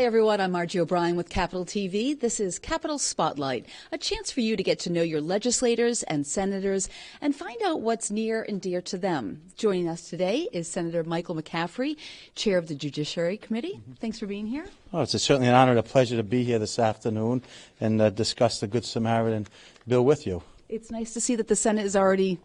Hi, everyone. I'm Margie O'Brien with Capital TV. This is Capital Spotlight, a chance for you to get to know your legislators and senators and find out what's near and dear to them. Joining us today is Senator Michael McCaffrey, chair of the Judiciary Committee. Thanks for being here. Oh, it's certainly an honor and a pleasure to be here this afternoon and discuss the Good Samaritan bill with you. It's nice to see that the Senate is already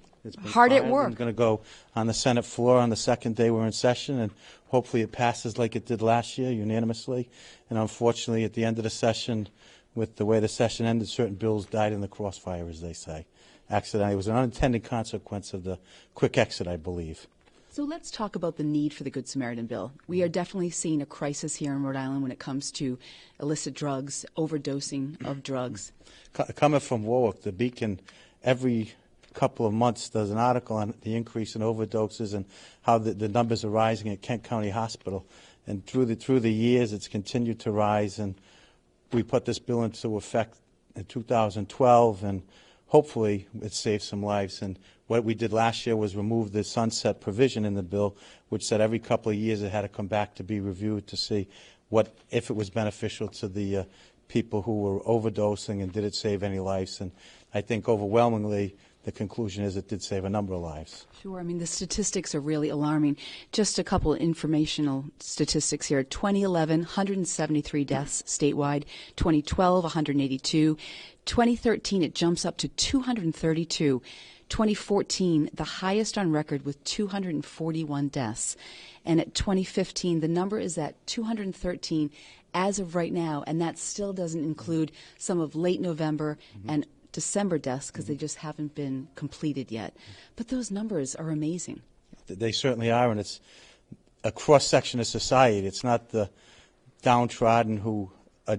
hard at work. It's going to go on the Senate floor on the second day we're in session, and hopefully it passes like it did last year, unanimously. And unfortunately, at the end of the session, with the way the session ended, certain bills died in the crossfire, as they say. Accidentally. It was an unintended consequence of the quick exit, I believe. So let's talk about the need for the Good Samaritan bill. We are definitely seeing a crisis here in Rhode Island when it comes to illicit drugs, overdosing of drugs. Coming from Warwick, the Beacon, every couple of months does an article on the increase in overdoses and how the numbers are rising at Kent County Hospital. And through the years, it's continued to rise. And we put this bill into effect in 2012, and hopefully it saved some lives. And what we did last year was remove the sunset provision in the bill, which said every couple of years it had to come back to be reviewed to see if it was beneficial to the people who were overdosing and did it save any lives. And I think overwhelmingly the conclusion is it did save a number of lives. Sure. I mean, the statistics are really alarming. Just a couple of informational statistics here. 2011, 173 deaths statewide. 2012, 182. 2013, it jumps up to 232. 2014, the highest on record with 241 deaths. And at 2015, the number is at 213 as of right now, and that still doesn't include some of late November and December deaths because they just haven't been completed yet. But those numbers are amazing. They certainly are, and it's a cross-section of society. It's not the downtrodden who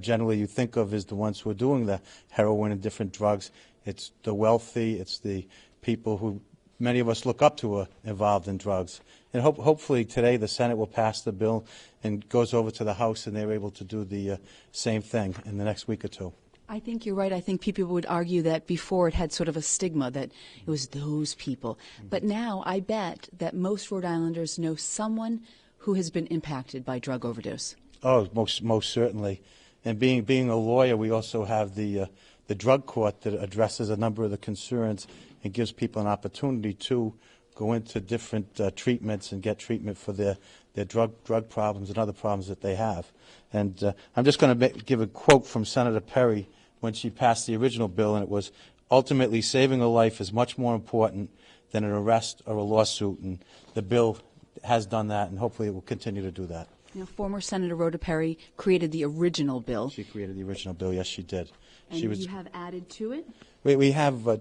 generally you think of as the ones who are doing the heroin and different drugs. It's the wealthy. It's the people who many of us look up to are involved in drugs. And hopefully today the Senate will pass the bill and goes over to the House and they're able to do the same thing in the next week or two. I think you're right. I think people would argue that before it had sort of a stigma that it was those people. But now I bet that most Rhode Islanders know someone who has been impacted by drug overdose. Oh, most certainly. And being a lawyer, we also have the drug court that addresses a number of the concerns and gives people an opportunity to go into different treatments and get treatment for their drug problems and other problems that they have. And I'm just going to give a quote from Senator Perry when she passed the original bill, and it was, ultimately saving a life is much more important than an arrest or a lawsuit. And the bill has done that, and hopefully it will continue to do that. Now, former Senator Rhoda Perry created the original bill. She created the original bill, yes, she did. And you have added to it? We have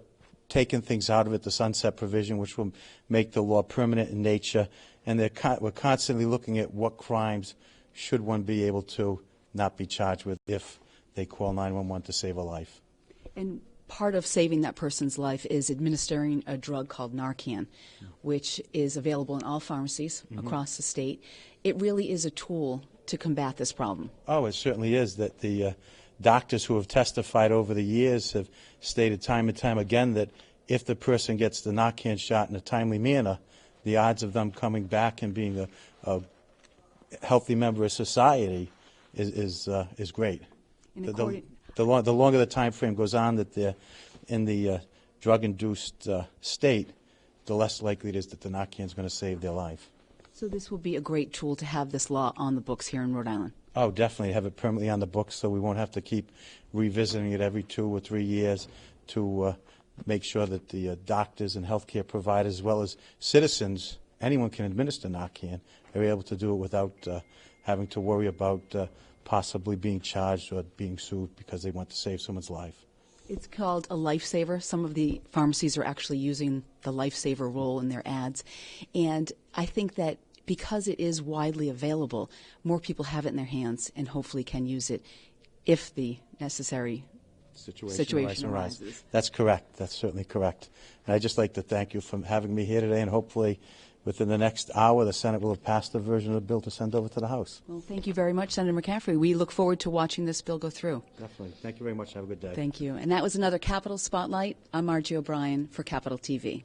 taken things out of it, the sunset provision, which will make the law permanent in nature. And we're constantly looking at what crimes should one be able to not be charged with if they call 911 to save a life. And part of saving that person's life is administering a drug called Narcan, which is available in all pharmacies across the state. It really is a tool to combat this problem. Oh, it certainly is. That the doctors who have testified over the years have stated time and time again that if the person gets the Narcan shot in a timely manner, the odds of them coming back and being a healthy member of society is great. The longer the time frame goes on that they're in the drug-induced state, the less likely it is that the Narcan is going to save their life. So this will be a great tool to have this law on the books here in Rhode Island. Oh, definitely. Have it permanently on the books so we won't have to keep revisiting it every 2 or 3 years to make sure that the doctors and healthcare providers, as well as citizens, anyone can administer Narcan, are able to do it without having to worry about possibly being charged or being sued because they want to save someone's life. It's called a lifesaver. Some of the pharmacies are actually using the lifesaver role in their ads. And I think that because it is widely available, more people have it in their hands and hopefully can use it if the necessary situation arises. That's correct. That's certainly correct. And I'd just like to thank you for having me here today, and hopefully within the next hour the Senate will have passed the version of the bill to send over to the House. Well, thank you very much, Senator McCaffrey. We look forward to watching this bill go through. Definitely. Thank you very much. Have a good day. Thank you. And that was another Capital Spotlight. I'm Margie O'Brien for Capital TV.